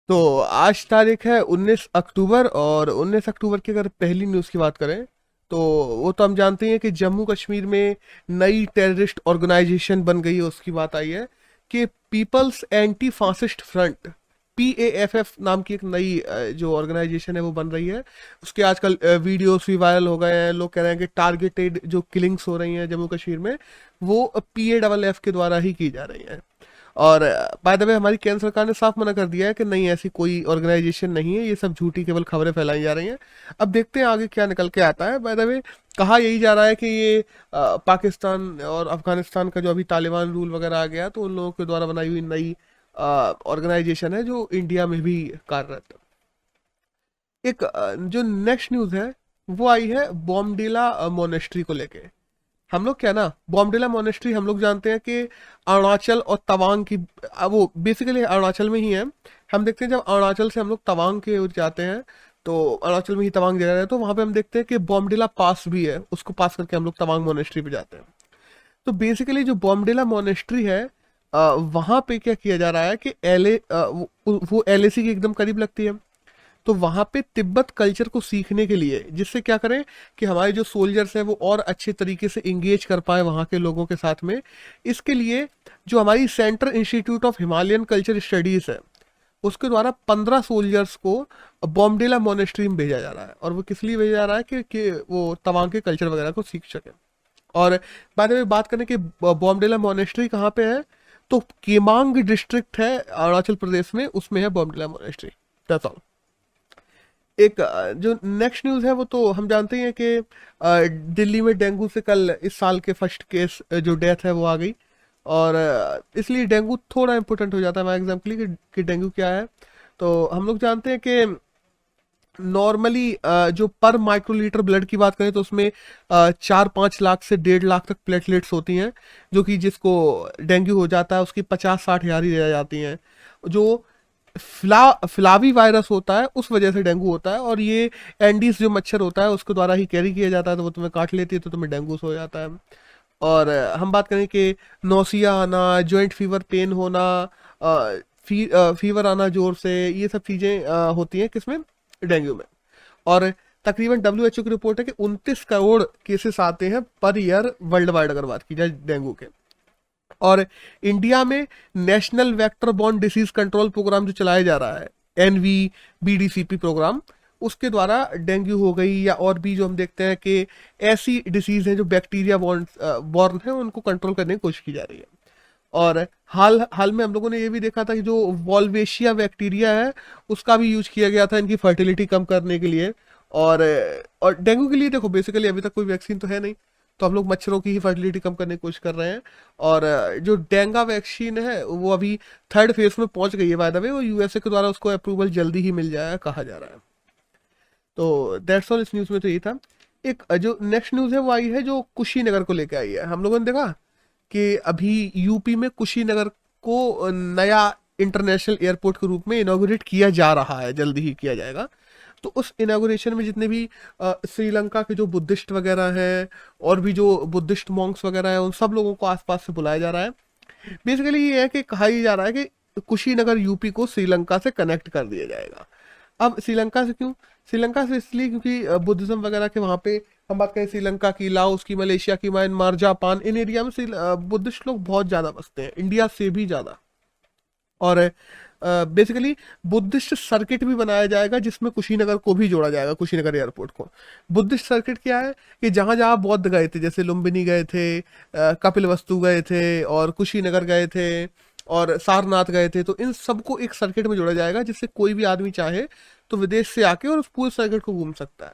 तो आज तारीख है 19 अक्टूबर, और 19 अक्टूबर की अगर पहली न्यूज़ की बात करें तो वो तो हम जानते ही हैं कि जम्मू कश्मीर में नई टेररिस्ट ऑर्गेनाइजेशन बन गई है। उसकी बात आई है कि people's anti fascist front, PAFF नाम की एक नई जो ऑर्गेनाइजेशन है वो बन रही है। उसके आजकल वीडियोस भी वायरल हो गए हैं। लोग कह रहे हैं कि टारगेटेड जो किलिंग्स हो रही हैं जम्मू कश्मीर में वो PAFF के द्वारा ही की जा रही हैं। और बाय द वे हमारी केंद्र सरकार ने साफ मना कर दिया है कि नहीं, ऐसी कोई ऑर्गेनाइजेशन नहीं है, ये सब झूठी केवल खबरें फैलाई जा रही हैं। अब देखते हैं आगे क्या निकल के आता है। बाय द वे कहा यही जा रहा है कि ये पाकिस्तान और अफगानिस्तान का जो अभी तालिबान रूल वगैरह आ गया तो उन लोगों के द्वारा बनाई हुई नई ऑर्गेनाइजेशन है जो इंडिया में भी कार्यरत है। एक जो नेक्स्ट न्यूज़ है वो आई है बॉमडिला मोनेस्ट्री को लेके। हम लोग क्या ना, बॉमडिला मोनेस्ट्री हम लोग जानते हैं कि अरुणाचल और तवांग की, वो बेसिकली अरुणाचल में ही है। हम देखते हैं जब अरुणाचल से हम लोग तवांग के ओर जाते हैं तो अरुणाचल में ही तवांग जगह है, तो वहां पे हम देखते हैं कि बॉमडिला पास भी है, उसको पास करके हम लोग तवांग मोनेस्ट्री पे जाते हैं। तो बेसिकली जो बॉमडिला मोनेस्ट्री है, वहां पे क्या किया जा रहा है कि वो LAC के एकदम करीब लगती है। तो वहाँ पे तिब्बत कल्चर को सीखने के लिए, जिससे क्या करें कि हमारे जो सोल्जर्स हैं वो और अच्छे तरीके से इंगेज कर पाए वहाँ के लोगों के साथ में, इसके लिए जो हमारी central institute of Himalayan culture studies है उसके द्वारा 15 सोल्जर्स को बॉम्बडेला मोनेस्ट्री में भेजा जा रहा है। और वो किस लिए भेजा जा रहा है कि वो तवांग के कल्चर वगैरह को सीख सके। और बाद में बात करें कि बॉम्बडेला मोनेस्ट्री कहाँ पे है, तो केमांग डिस्ट्रिक्ट है अरुणाचल प्रदेश में, उसमें है बॉम्बडेला मोनेस्ट्री। That's all. एक जो नेक्स्ट न्यूज़ है वो तो हम जानते ही हैं कि दिल्ली में डेंगू से कल इस साल के फर्स्ट केस जो डेथ है वो आ गई। और इसलिए डेंगू थोड़ा इम्पोर्टेंट हो जाता है हमारे एग्जाम के लिए कि डेंगू क्या है। तो हम लोग जानते हैं कि नॉर्मली जो पर माइक्रोलीटर ब्लड की बात करें तो उसमें 4-5 लाख से 1.5 लाख तक प्लेटलेट्स होती हैं, जो कि जिसको डेंगू हो जाता है उसकी 50-60 हज़ार ही रह जाती हैं। जो फ्लावी वायरस होता है उस वजह से डेंगू होता है, और ये एंडीज जो मच्छर होता है उसके द्वारा ही कैरी किया जाता है, तो वो तुम्हें काट लेती है तो तुम्हें डेंगू हो जाता है। और हम बात करें कि नौसिया आना, जॉइंट फीवर, पेन होना, फीवर आना जोर से, ये सब चीज़ें होती हैं किसमें, डेंगू में। और तकरीबन WHO की रिपोर्ट है कि 29 करोड़ केसेस आते हैं पर ईयर वर्ल्ड वाइड अगर बात की जाए डेंगू के। और इंडिया में national vector borne disease control programme जो चलाया जा रहा है, NVBDCP प्रोग्राम, उसके द्वारा डेंगू हो गई या और भी जो हम देखते हैं कि ऐसी डिसीज हैं जो बैक्टीरिया बॉर्न है उनको कंट्रोल करने की कोशिश की जा रही है। और हाल हाल में हम लोगों ने ये भी देखा था कि जो वॉल्वेशिया बैक्टीरिया है उसका भी यूज किया गया था इनकी फर्टिलिटी कम करने के लिए। और और डेंगू के लिए देखो बेसिकली अभी तक कोई वैक्सीन तो है नहीं, तो हम लोग मच्छरों की ही फर्टिलिटी कम करने की कोशिश कर रहे हैं। और जो डेंगा वैक्सीन है वो अभी 3rd फेज में पहुंच गई है। बाय द वे वो USA के द्वारा उसको अप्रूवल जल्दी ही मिल जाएगा कहा जा रहा है। तो दैट्स ऑल, इस न्यूज़ में तो यही था। एक जो नेक्स्ट न्यूज़ है वो आई है जो कुशीनगर को लेकर आई है। हम लोगों ने देखा कि अभी यूपी में कुशीनगर को नया इंटरनेशनल एयरपोर्ट के रूप में इनॉग्रेट किया जा रहा है, जल्दी ही किया जाएगा। तो उस इनॉग्रेशन में जितने भी श्रीलंका के जो बुद्धिस्ट वगैरह हैं और भी जो बुद्धिस्ट मॉन्क्स वगैरह हैं उन सब लोगों को आसपास से बुलाया जा रहा है। बेसिकली ये है कि कहा ही जा रहा है कि कुशीनगर यूपी को श्रीलंका से कनेक्ट कर दिया जाएगा। अब श्रीलंका से क्यों? श्रीलंका से इसलिए क्योंकि बुद्धिज्म वगैरह के वहाँ पे, हम बात करें श्रीलंका की, लाओस की, मलेशिया की, म्यांमार, जापान, इन एरिया में बुद्धिस्ट लोग बहुत ज़्यादा बसते हैं, इंडिया से भी ज़्यादा। और बेसिकली बुद्धिस्ट सर्किट भी बनाया जाएगा जिसमें कुशीनगर को भी जोड़ा जाएगा, कुशीनगर एयरपोर्ट को। बुद्धिस्ट सर्किट क्या है कि जहाँ जहाँ बौद्ध गए थे, जैसे लुम्बिनी गए थे, कपिल वस्तु गए थे, और कुशीनगर गए थे, और सारनाथ गए थे, तो इन सबको एक सर्किट में जोड़ा जाएगा जिससे कोई भी आदमी चाहे तो विदेश से आके और उस पूरे सर्किट को घूम सकता है।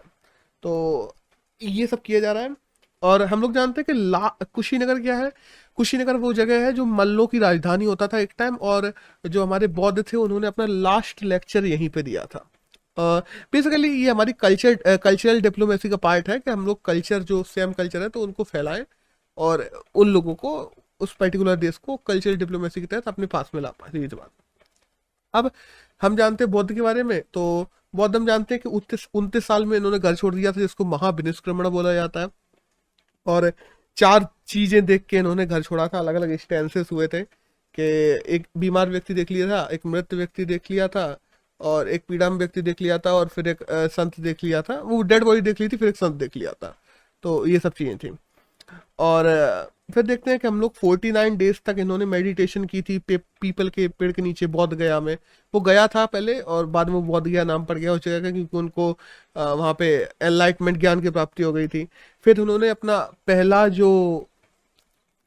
तो ये सब किया जा रहा है। और हम लोग जानते हैं कि कुशीनगर क्या है। कुशीनगर वो जगह है जो मल्लों की राजधानी होता था एक टाइम, और जो हमारे बौद्ध थे उन्होंने अपना लास्ट लेक्चर यहीं पे दिया था। बेसिकली ये हमारी कल्चरल डिप्लोमेसी का पार्ट है कि हम लोग कल्चर, जो सेम कल्चर है तो उनको फैलाएं और उन लोगों को, उस पर्टिकुलर देश को कल्चरल डिप्लोमेसी के तहत अपने पास में ला पाए, ये बात। अब हम जानते हैं बौद्ध के बारे में, तो बौद्ध हम जानते हैं कि 29 साल में इन्होंने घर छोड़ दिया था जिसको महाविनिष्क्रमण बोला जाता है। और 4 चीजें देख के इन्होंने घर छोड़ा था, अलग अलग स्टेंसेस हुए थे कि एक बीमार व्यक्ति देख लिया था, एक मृत व्यक्ति देख लिया था, और एक पीड़ा में व्यक्ति देख लिया था, और फिर एक संत देख लिया था, वो डेड बॉडी देख ली थी, फिर एक संत देख लिया था। तो ये सब चीज़ें थी। और फिर देखते हैं कि हम लोग 49 डेज तक इन्होंने मेडिटेशन की थी पीपल के पेड़ के नीचे बौद्ध गया में। वो गया था पहले, और बाद में वो बौद्ध गया नाम पड़ गया उस जगह का, क्योंकि उनको वहाँ पे एनलाइटमेंट ज्ञान की प्राप्ति हो गई थी। फिर उन्होंने अपना पहला जो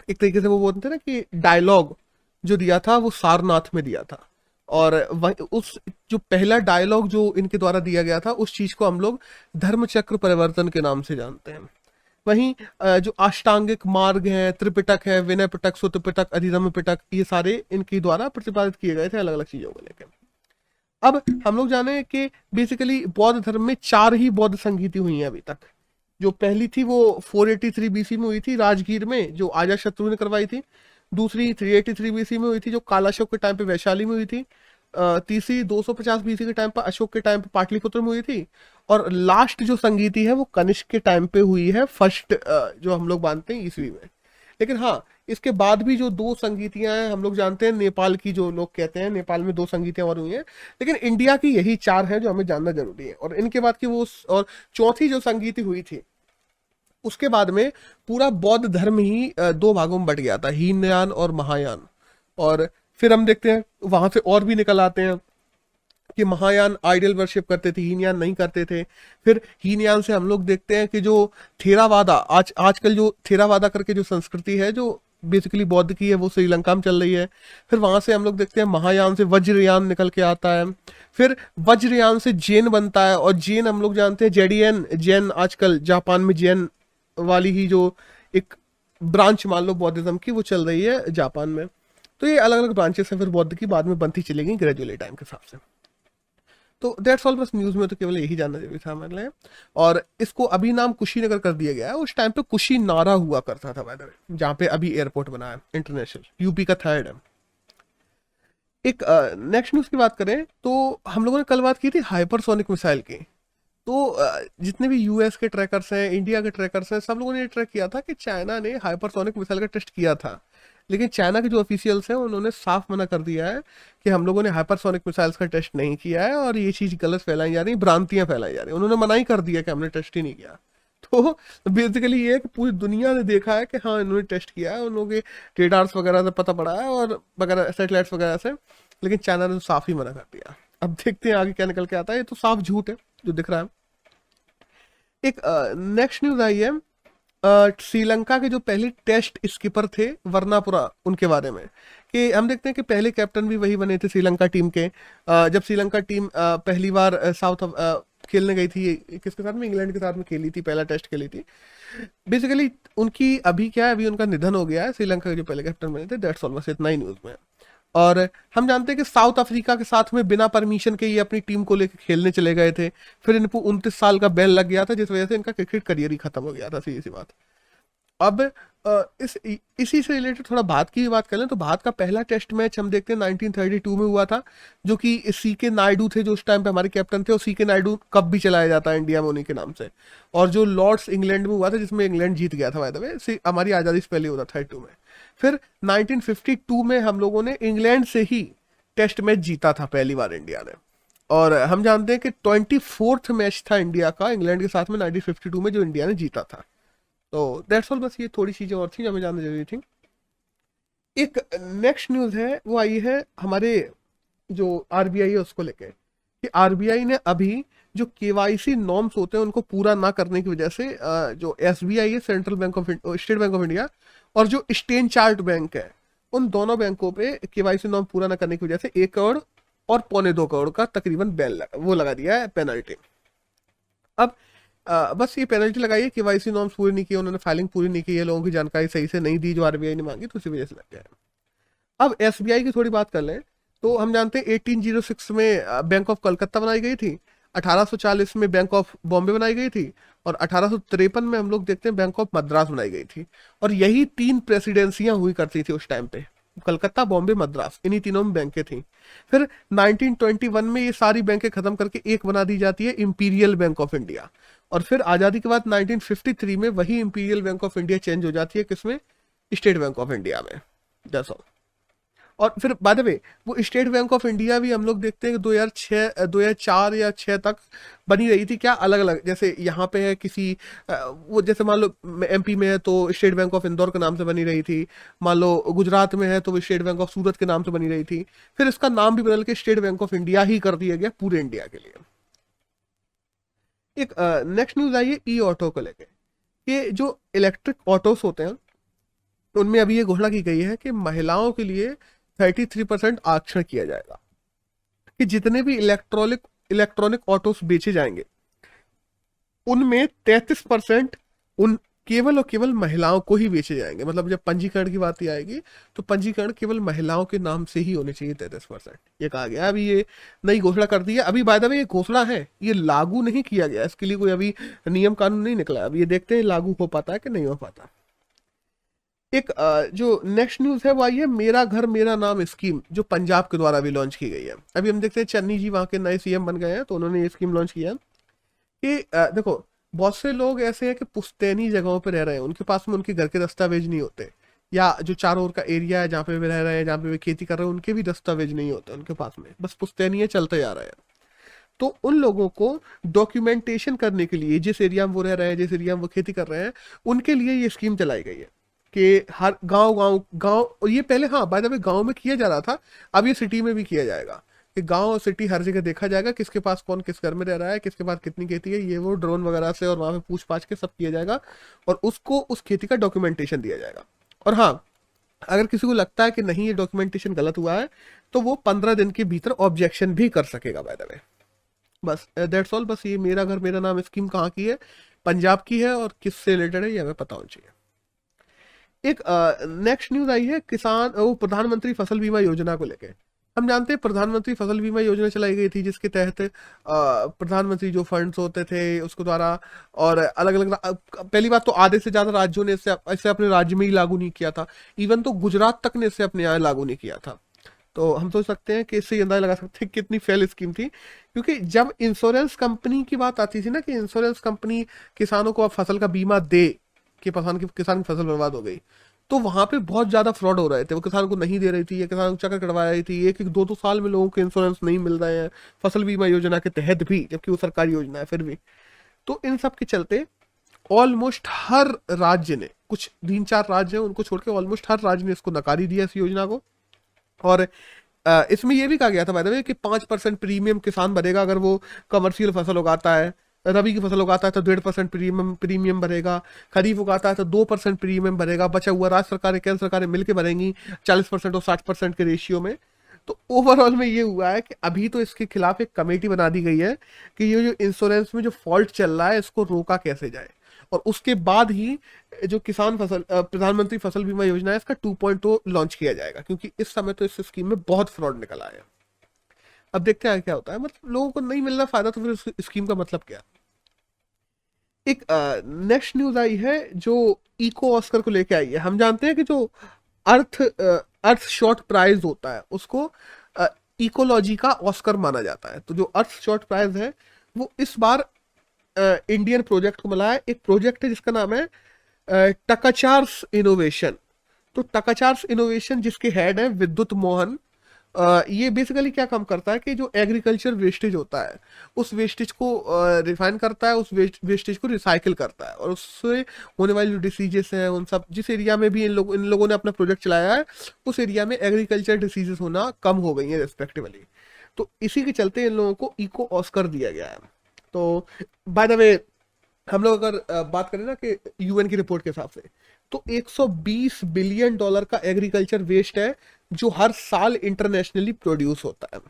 एक तरीके से वो बोलते हैं ना कि डायलॉग जो दिया था वो सारनाथ में दिया था। और वह उस जो पहला डायलॉग जो इनके द्वारा दिया गया था, उस चीज को हम लोग धर्म चक्र परिवर्तन के नाम से जानते हैं। वहीं जो अष्टांगिक मार्ग है, त्रिपिटक है, विनय पिटक, सुत्त पिटक, अधिधम्म पिटक, ये सारे इनके द्वारा प्रतिपादित किए गए थे अलग अलग चीजों को लेकर। अब हम लोग जाने कि बेसिकली बौद्ध धर्म में 4 ही बौद्ध संगीति हुई हैं अभी तक। जो पहली थी वो 483 बीसी में हुई थी राजगीर में, जो अजातशत्रु ने करवाई थी। दूसरी 383 बीसी में हुई थी, जो कालाशोक के टाइम पे वैशाली में हुई थी। तीसरी 250 बीसी के टाइम पर अशोक के टाइम पे पाटलिपुत्र में हुई थी। और लास्ट जो संगीति है वो कनिष्क के टाइम पे हुई है, फर्स्ट जो हम लोग मानते हैं ईस्वी में। लेकिन हाँ, इसके बाद भी जो 2 संगीतियां हैं हम लोग जानते हैं, नेपाल की जो लोग कहते हैं, नेपाल में 2 संगीतियां और हुई हैं, लेकिन इंडिया की यही 4 हैं जो हमें जानना जरूरी है। और इनके बाद की वो और चौथी जो संगीति हुई थी, उसके बाद में पूरा बौद्ध धर्म ही 2 भागों में बट गया था, हीनयान और महायान। और फिर हम देखते हैं वहां से और भी निकल आते हैं कि महायान आइडल वर्शिप करते थे, हीनयान नहीं करते थे। फिर हीनयान से हम लोग देखते हैं कि जो थेरावादा आजकल जो थेरावादा करके जो संस्कृति है जो बेसिकली बौद्ध की है, वो श्रीलंका में चल रही है। फिर वहां से हम लोग देखते हैं महायान से वज्रयान निकल के आता है। फिर वज्रयान से जैन बनता है, और जैन हम लोग जानते हैं जेडियन जैन, आजकल जापान में जैन वाली ही जो एक ब्रांच मान लो बौद्धिज्म की, वो चल रही है जापान में। तो ये अलग अलग ब्रांचेस हैं फिर बौद्ध की, बाद में बनती चलेगी ग्रेजुअली टाइम के हिसाब से। तो दैट्स ऑल, बस न्यूज में तो केवल यही जानना जरूरी था हमारे लिए। और इसको अभी नाम कुशीनगर कर दिया गया है, उस टाइम पे कुशीनारा हुआ करता था बाय द वे, जहाँ पे अभी एयरपोर्ट बना है इंटरनेशनल, यूपी का 3rd है। एक नेक्स्ट न्यूज की बात करें तो हम लोगों ने कल बात की थी हाइपरसोनिक मिसाइल की। तो जितने भी यूएस के ट्रैकर्स हैं, इंडिया के ट्रैकर्स हैं, सब लोगों ने ये ट्रैक किया था कि चाइना ने हाइपरसोनिक मिसाइल का टेस्ट किया था। लेकिन चाइना के जो ऑफिशियल्स हैं उन्होंने साफ मना कर दिया है कि हम लोगों ने हाइपरसोनिक मिसाइल्स का टेस्ट नहीं किया है, और ये चीज़ गलत फैलाई जा रही, भ्रांतियां फैलाई जा रही। उन्होंने मना ही कर दिया कि हमने टेस्ट ही नहीं किया। तो बेसिकली ये है कि पूरी दुनिया ने देखा है कि हाँ इन्होंने टेस्ट किया है, उन लोगों के रेडार्स वगैरह से पता पड़ा है और वगैरह सैटेलाइट्स वगैरह से, लेकिन चाइना ने तो साफ ही मना कर दिया। अब देखते हैं आगे क्या निकल के आता है, ये तो साफ झूठ है जो दिख रहा है। एक नेक्स्ट न्यूज आई है श्रीलंका के जो पहले टेस्ट स्कीपर थे वर्नापुरा, उनके बारे में, कि हम देखते हैं कि पहले कैप्टन भी वही बने थे श्रीलंका टीम के। जब श्रीलंका टीम पहली बार खेलने गई थी, किसके साथ में, इंग्लैंड के साथ में खेली थी, पहला टेस्ट खेली थी। बेसिकली उनकी अभी क्या है, अभी उनका निधन हो गया है। श्रीलंका के जो पहले कैप्टन बने थे, दैट्स ऑल, बस इतना ही न्यूज में। और हम जानते हैं कि साउथ अफ्रीका के साथ में बिना परमिशन के ये अपनी टीम को लेकर खेलने चले गए थे। फिर इनको 29 साल का बैन लग गया था, जिस वजह से इनका क्रिकेट करियर ही खत्म हो गया था, सीधी सी बात। अब इसी से रिलेटेड थोड़ा भारत की भी बात कर लें तो भारत का पहला टेस्ट मैच हम देखते हैं 1932 में हुआ था, जो कि सीके नायडू थे जो उस टाइम पे हमारे कैप्टन थे, और सीके नायडू कप भी चलाया जाता है इंडिया में उन्हीं के नाम से। और जो लॉर्ड्स इंग्लैंड में हुआ था, जिसमें इंग्लैंड जीत गया था बाय द वे, हमारी आज़ादी से पहले हुआ था 32 में। फिर 1952 में हम लोगों ने इंग्लैंड से ही टेस्ट मैच जीता था पहली बार इंडिया ने। और हम जानते हैं कि 24th मैच था इंडिया का इंग्लैंड के साथ में 1952 में, जो इंडिया ने जीता था। तो दैट्स ऑल, बस ये थोड़ी चीजें और थी जो हमें जानना जरूरी थी। एक नेक्स्ट न्यूज है, वो आई है हमारे जो आरबीआई है उसको लेके, कि आरबीआई ने अभी जो केवाईसी नॉर्म्स होते हैं उनको पूरा ना करने की वजह से जो एसबीआई है, central bank of state bank of India, और जो स्टेन चार्ट बैंक है, उन दोनों बैंकों पे केवाईसी नॉर्म पूरा ना करने की वजह से 1 करोड़ और 1.25 करोड़ का तकरीबन बैन लगा दिया है, पेनल्टी। अब बस ये पेनल्टी लगाई है, केवाईसी नॉर्म्स पूरी नहीं किए उन्होंने, फाइलिंग पूरी नहीं की है, लोगों की जानकारी सही से नहीं दी जो आरबीआई ने मांगी, तो उसी वजह से लग गया है। अब एसबीआई की थोड़ी बात कर लें तो हम जानते हैं 1806 में बैंक ऑफ कलकत्ता बनाई गई थी, 1840 में बैंक ऑफ बॉम्बे बनाई गई थी, और 1853 में हम लोग देखते हैं बैंक ऑफ मद्रास बनाई गई थी। और यही 3 प्रेसिडेंसियां हुई करती थी उस टाइम पे, कलकत्ता, बॉम्बे, मद्रास, इन्हीं तीनों में बैंकें थी। फिर 1921 में ये सारी बैंकें खत्म करके एक बना दी जाती है, इंपीरियल बैंक ऑफ इंडिया। और फिर आज़ादी के बाद 1953 में वही imperial bank of India change हो जाती है किसमें, स्टेट बैंक ऑफ इंडिया में। That's all. और फिर बाद में वो स्टेट बैंक ऑफ इंडिया भी हम लोग देखते हैं कि 2004 या 6 तक बनी रही थी। क्या अलग अलग, जैसे यहाँ पे है किसी वो जैसे मान लो एमपी में है तो स्टेट बैंक ऑफ इंदौर के नाम से बनी रही थी, मान लो गुजरात में है तो वो स्टेट बैंक ऑफ सूरत के नाम से बनी रही थी। फिर इसका नाम भी बदल के स्टेट बैंक ऑफ इंडिया ही कर दिया गया पूरे इंडिया के लिए। एक नेक्स्ट न्यूज आई है ई ऑटो को लेके, कि जो इलेक्ट्रिक ऑटोस होते हैं उनमें अभी ये घोषणा की गई है कि महिलाओं के लिए 33% आरक्षण किया जाएगा, कि जितने भी इलेक्ट्रॉनिक ऑटोस बेचे जाएंगे उनमें 33% उन केवल और केवल महिलाओं को ही बेचे जाएंगे। मतलब जब पंजीकरण की बात ही आएगी तो पंजीकरण केवल महिलाओं के नाम से ही होने चाहिए 33%, ये कहा गया। अभी ये नई घोषणा कर दी है। अभी बाय द वे ये घोषणा है, ये लागू नहीं किया गया, इसके लिए कोई अभी नियम कानून नहीं निकला। अभी ये देखते हैं लागू हो पाता है कि नहीं हो पाता। एक जो नेक्स्ट न्यूज है वो आई है मेरा घर मेरा नाम स्कीम, जो पंजाब के द्वारा भी लॉन्च की गई है। अभी हम देखते हैं चन्नी जी वहाँ के नए सीएम बन गए हैं तो उन्होंने ये स्कीम लॉन्च किया है कि देखो बहुत से लोग ऐसे हैं कि पुश्तैनी जगहों पे रह रहे हैं, उनके पास में उनके घर के दस्तावेज नहीं होते, या जो चारों ओर का एरिया है जहाँ पे वे रह रहे हैं, जहाँ पे वे खेती कर रहे हैं, उनके भी दस्तावेज नहीं होते उनके पास में, बस पुश्तैनी चलते जा रहे हैं। तो उन लोगों को डॉक्यूमेंटेशन करने के लिए जिस एरिया में वो रह रहे हैं, जिस एरिया में वो खेती कर रहे हैं, उनके लिए ये स्कीम चलाई गई है कि हर गांव ये पहले हाँ बाय द वे गांव में किया जा रहा था, अब ये सिटी में भी किया जाएगा कि गांव और सिटी हर जगह देखा जाएगा किसके पास कौन किस घर में रह रहा है, किसके पास कितनी खेती है, ये वो ड्रोन वगैरह से और वहां पे पूछ पाछ के सब किया जाएगा और उसको उस खेती का डॉक्यूमेंटेशन दिया जाएगा। और हाँ, अगर किसी को लगता है कि नहीं ये डॉक्यूमेंटेशन गलत हुआ है तो वो 15 दिन के भीतर ऑब्जेक्शन भी कर सकेगा बाय द वे। बस दैट्स ऑल। बस ये मेरा घर मेरा नाम स्कीम कहाँ की है, पंजाब की है और किससे रिलेटेड है ये हमें पता होना चाहिए। एक नेक्स्ट न्यूज आई है किसान वो प्रधानमंत्री फसल बीमा योजना को लेके। हम जानते हैं प्रधानमंत्री फसल बीमा योजना चलाई गई थी जिसके तहत प्रधानमंत्री जो फंड्स होते थे उसके द्वारा, और अलग अलग पहली बात तो आधे से ज्यादा राज्यों ने इसे अपने राज्य में ही लागू नहीं किया था, इवन तो गुजरात तक ने इसे अपने यहाँ लागू नहीं किया था। तो हम सोच सकते हैं कि इससे अंदाजा लगा सकते हैं कितनी फेल स्कीम थी, क्योंकि जब इंश्योरेंस कंपनी की बात आती थी ना कि इंश्योरेंस कंपनी किसानों को अब फसल का बीमा दे कि किसान की फसल बर्बाद हो गई, तो वहां पे बहुत ज्यादा फ्रॉड हो रहे थे। वो किसान को नहीं दे रही थी या किसान को चक्कर कटवा रही थी, एक एक दो दो साल में लोगों को इंश्योरेंस नहीं मिल रहे हैं फसल बीमा योजना के तहत भी, जबकि वो सरकारी योजना है फिर भी। तो इन सब के चलते ऑलमोस्ट हर राज्य ने, कुछ 3-4 राज्य हैं उनको छोड़ के ऑलमोस्ट हर राज्य ने इसको नकारी दिया इस योजना को। और इसमें यह भी कहा गया था बाय द वे कि 5% प्रीमियम किसान भरेगा अगर वो कमर्शियल फसल उगाता है, रबी की फसल उगाता है तो 1.5% प्रीमियम भरेगा, खरीफ उगाता है तो 2% प्रीमियम भरेगा, बचा हुआ राज्य सरकारें केंद्र सरकारें मिलकर भरेंगी 40% और 60% के रेशियो में। तो ओवरऑल में ये हुआ है कि अभी तो इसके खिलाफ एक कमेटी बना दी गई है कि ये जो इंश्योरेंस में जो फॉल्ट चल रहा है इसको रोका कैसे जाए, और उसके बाद ही जो प्रधानमंत्री फसल बीमा योजना है इसका 2.0 लॉन्च किया जाएगा, क्योंकि इस समय तो इस स्कीम में बहुत फ्रॉड निकला है। अब देखते हैं क्या होता है, मतलब लोगों को नहीं मिल रहा फायदा तो फिर उस स्कीम का मतलब क्या। एक नेक्स्ट न्यूज आई है जो इको ऑस्कर को लेके आई है। हम जानते हैं कि जो अर्थ शॉट प्राइज होता है उसको इकोलॉजी का ऑस्कर माना जाता है। तो जो अर्थ शॉट प्राइज है वो इस बार इंडियन प्रोजेक्ट को मिला है। एक प्रोजेक्ट है जिसका नाम है टकाचार्स इनोवेशन। तो टकाचार्स इनोवेशन जिसके हेड है विद्युत मोहन, ये बेसिकली क्या काम करता है कि जो एग्रीकल्चर वेस्टेज होता है उस वेस्टेज को रिफाइन करता है, उस वेस्टेज को रिसाइकिल करता है, और उससे होने वाली जो डिसीजेस हैं उन सब, जिस एरिया में भी इन लोगों ने अपना प्रोजेक्ट चलाया है उस एरिया में एग्रीकल्चर डिसीजेस होना कम हो गई हैं रिस्पेक्टिवली। तो इसी के चलते इन लोगों को इको ऑस्कर दिया गया है। तो बाय द वे हम लोग अगर बात करें ना कि यूएन की रिपोर्ट के हिसाब से तो 120 बिलियन डॉलर का एग्रीकल्चर वेस्ट है जो हर साल इंटरनेशनली प्रोड्यूस होता है।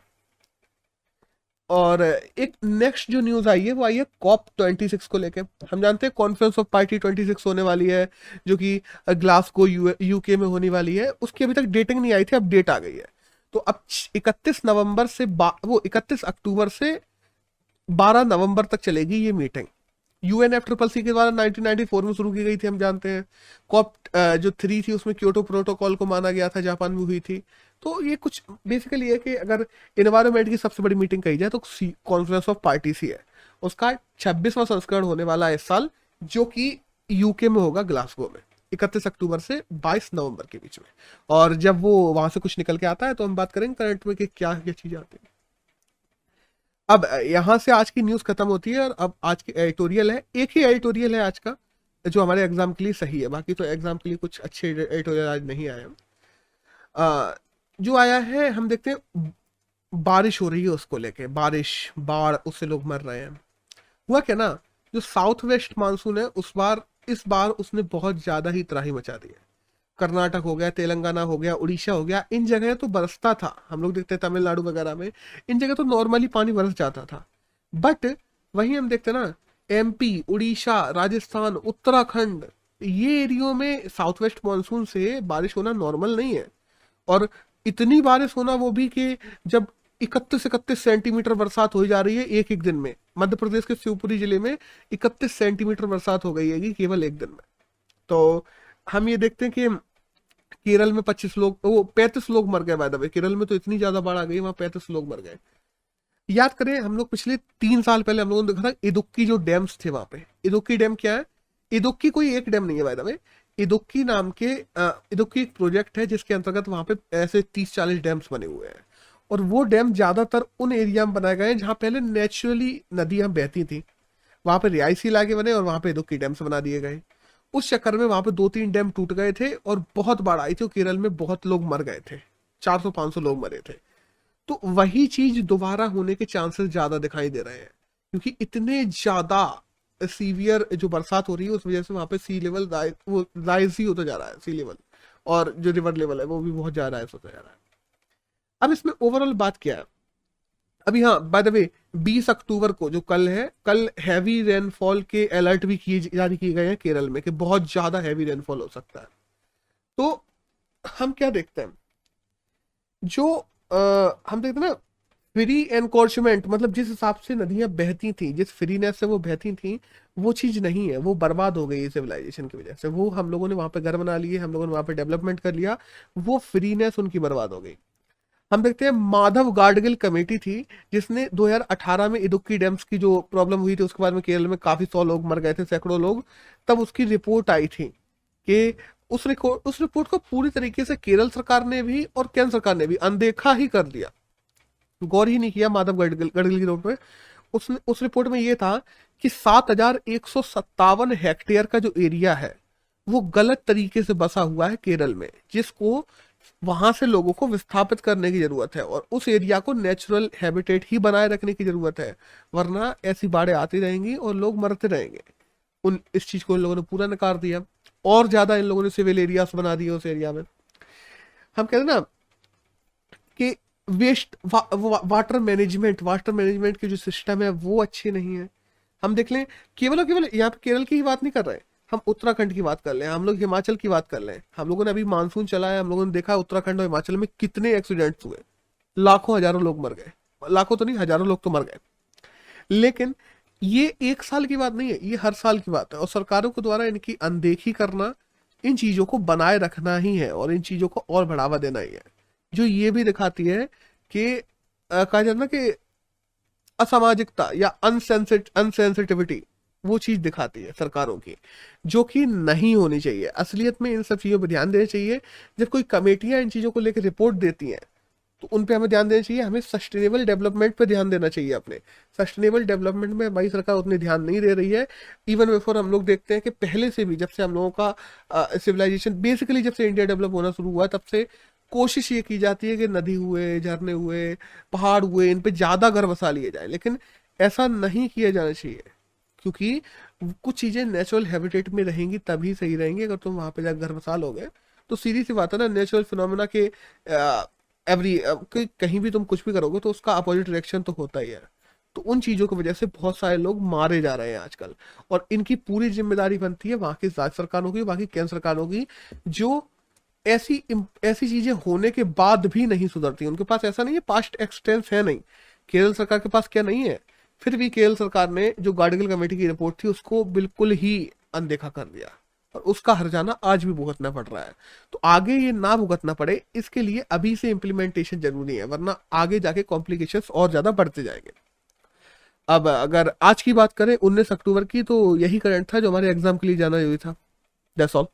और एक नेक्स्ट जो न्यूज आई है वो आई है COP26 को लेके। हम जानते हैं कॉन्फ्रेंस ऑफ पार्टी 26 होने वाली है जो कि ग्लासगो यूके में होने वाली है। उसकी अभी तक डेटिंग नहीं आई थी, अब डेट आ गई है। तो अब 31 अक्टूबर से 12 नवंबर तक चलेगी ये मीटिंग। UNFCCC के द्वारा 1994 में शुरू की गई थी, हम जानते हैं। कॉप जो 3 थी उसमें क्योटो प्रोटोकॉल को माना गया था, जापान में हुई थी। तो ये कुछ बेसिकली है कि अगर एनवायरमेंट की सबसे बड़ी मीटिंग कही जाए तो कॉन्फ्रेंस ऑफ पार्टीज ही है। उसका 26वां संस्करण होने वाला है इस साल, जो कि यूके में होगा, ग्लासगो में। 31 अक्टूबर से 22 नवंबर के बीच में। और जब वो वहां से कुछ निकल के आता है तो हम बात करेंगे करंट में कि क्या क्या चीजें आती है। अब यहाँ से आज की न्यूज खत्म होती है और अब आज की एडिटोरियल है, एक ही एडिटोरियल है आज का जो हमारे एग्जाम के लिए सही है, बाकी तो एग्जाम के लिए कुछ अच्छे एडिटोरियल आज नहीं आए। जो आया है हम देखते हैं, बारिश हो रही है उसको लेके, बारिश बाढ़ उससे लोग मर रहे हैं। हुआ क्या ना, जो साउथ वेस्ट मानसून है इस बार उसने बहुत ज्यादा ही तबाही मचा दी है। कर्नाटक हो गया, तेलंगाना हो गया, उड़ीसा हो गया, इन जगह तो बरसता था, हम लोग देखते हैं तमिलनाडु वगैरह में इन जगह तो नॉर्मली पानी बरस जाता था। बट वहीं हम देखते ना, एमपी, उड़ीसा, राजस्थान, उत्तराखंड, ये एरियो में साउथ वेस्ट मानसून से बारिश होना नॉर्मल नहीं है। और इतनी बारिश होना वो भी कि जब 31 सेंटीमीटर बरसात हो जा रही है एक एक दिन में। मध्य प्रदेश के शिवपुरी जिले में 31 सेंटीमीटर बरसात हो गई है केवल एक दिन में। तो हम ये देखते हैं कि केरल में 35 लोग मर गए। बाय द वे केरल में तो इतनी ज्यादा बाढ़ आ गई, वहां 35 लोग मर गए। याद करें हम लोग पिछले 3 साल पहले हम लोगों ने देखा था इदुक्की जो डैम्स थे वहां पे। इदुक्की डैम क्या है? इदुक्की कोई एक डैम नहीं है बाय द वे, इदुक्की नाम के इदुक्की एक प्रोजेक्ट है जिसके अंतर्गत वहां पे ऐसे 30-40 डैम्स बने हुए हैं। और वो डैम ज्यादातर उन एरिया में बनाए गए हैं जहां पहले नेचुरली नदियां बहती थी, वहां पे रिहायशी इलाके बने और वहां पे इदुक्की डैम्स बना दिए गए। उस चक्कर में वहां पे 2-3 डैम टूट गए थे और बहुत बाढ़ आई थी, केरल में बहुत लोग मर गए थे, 400-500 लोग मरे थे। तो वही चीज दोबारा होने के चांसेस ज्यादा दिखाई दे रहे हैं, क्योंकि इतने ज्यादा सीवियर जो बरसात हो रही है उस वजह से वहां पे सी लेवल राइज ही होता जा रहा है, सी लेवल, और जो रिवर लेवल है वो भी बहुत ज्यादा राइज होता जा रहा है। अब इसमें ओवरऑल बात क्या है, अभी हाँ बाय द वे 20 अक्टूबर को जो कल है, कल हैवी रेनफॉल के अलर्ट भी जारी किए गए हैं केरल में कि बहुत ज्यादा हैवी रेनफॉल हो सकता है। तो हम क्या देखते हैं, जो हम देखते हैं ना, फ्री एनकोर्चमेंट, मतलब जिस हिसाब से नदियां बहती थी, जिस फ्रीनेस से वो बहती थी, वो चीज नहीं है, वो बर्बाद हो गई सिविलाइजेशन की वजह से। वो हम लोगों ने वहां पे घर बना लिए, हम लोगों ने वहां पे डेवलपमेंट कर लिया, वो फ्रीनेस उनकी बर्बाद हो गई। हम देखते हैं माधव गाडगिल कमेटी थी जिसने 2018 में इदुक्की डैम्स की जो प्रॉब्लम हुई थी उसके बाद में केरल में काफी 100 लोग मर गए थे, सैकड़ों लोग, तब उसकी रिपोर्ट आई थी कि उस रिपोर्ट को पूरी तरीके से केरल सरकार ने भी और केंद्र सरकार ने भी अनदेखा ही कर दिया, गौर ही नहीं किया माधव गाडगिल की रिपोर्ट में। उस रिपोर्ट में ये था कि 7,157 हेक्टेयर का जो एरिया है वो गलत तरीके से बसा हुआ है केरल में, जिसको वहां से लोगों को विस्थापित करने की जरूरत है और उस एरिया को नेचुरल हैबिटेट ही बनाए रखने की जरूरत है, वरना ऐसी बाढ़ें आती रहेंगी और लोग मरते रहेंगे। इस चीज को इन लोगों ने पूरा नकार दिया और ज्यादा इन लोगों ने सिविल एरियाज बना दिए उस एरिया में। हम कहते हैं ना कि वाटर मैनेजमेंट की जो सिस्टम है वो अच्छी नहीं है। हम देख लें, केवल यहाँ पे केरल की ही बात नहीं कर रहे, हम उत्तराखंड की बात कर लें, हम लोग हिमाचल की बात कर लें। हम लोगों ने अभी मानसून चला है, हम लोगों ने देखा उत्तराखंड और हिमाचल में कितने एक्सीडेंट्स हुए, लाखों हजारों लोग मर गए, लाखों तो नहीं हजारों लोग तो मर गए। लेकिन ये एक साल की बात नहीं है, ये हर साल की बात है और सरकारों के द्वारा इनकी अनदेखी करना, इन चीजों को बनाए रखना ही है और इन चीजों को और बढ़ावा देना ही है, जो ये भी दिखाती है कि कहा जाता ना कि असामाजिकता या अनसेंसिटिविटी, वो चीज दिखाती है सरकारों की, जो कि नहीं होनी चाहिए। असलियत में इन सब चीजों पर ध्यान देना चाहिए। जब कोई कमेटियां इन चीजों को लेकर रिपोर्ट देती हैं तो उन पे हमें ध्यान देना चाहिए, हमें सस्टेनेबल डेवलपमेंट पे ध्यान देना चाहिए। अपने सस्टेनेबल डेवलपमेंट में हमारी सरकार उतनी ध्यान नहीं दे रही है। इवन बिफोर हम लोग देखते हैं कि पहले से भी, जब से हम लोगों का सिविलाइजेशन बेसिकली जब से इंडिया डेवलप होना शुरू हुआ, तब से कोशिश ये की जाती है कि नदी हुए, झरने हुए, पहाड़ हुए, इन पे ज्यादा घर बसा लिए जाए, लेकिन ऐसा नहीं किया जाना चाहिए, क्योंकि कुछ चीजें नेचुरल हैबिटेट में रहेंगी तभी सही रहेंगी। अगर तुम वहां पे जाकर घर बसा लोगे तो सीधी सी बात है ना, नेचुरल फिनोमेना के कहीं भी तुम कुछ भी करोगे तो उसका अपोजिट रिएक्शन तो होता ही है। तो उन चीजों की वजह से बहुत सारे लोग मारे जा रहे हैं आजकल, और इनकी पूरी जिम्मेदारी बनती है वहां की राज्य सरकारों की, वहां की केंद्र सरकारों की, जो ऐसी चीजें होने के बाद भी नहीं सुधरती। उनके पास ऐसा नहीं है, पास्ट एक्सटेंस है नहीं, केरल सरकार के पास क्या नहीं है, फिर भी केरल सरकार ने जो गाडगिल कमेटी की रिपोर्ट थी उसको बिल्कुल ही अनदेखा कर दिया और उसका हर्जाना आज भी भुगतना पड़ रहा है। तो आगे ये ना भुगतना पड़े, इसके लिए अभी से इम्प्लीमेंटेशन जरूरी है, वरना आगे जाके कॉम्प्लिकेशंस और ज्यादा बढ़ते जाएंगे। अब अगर आज की बात करें 19 अक्टूबर की, तो यही करंट था जो हमारे एग्जाम के लिए जाना जरूरी था। That's all.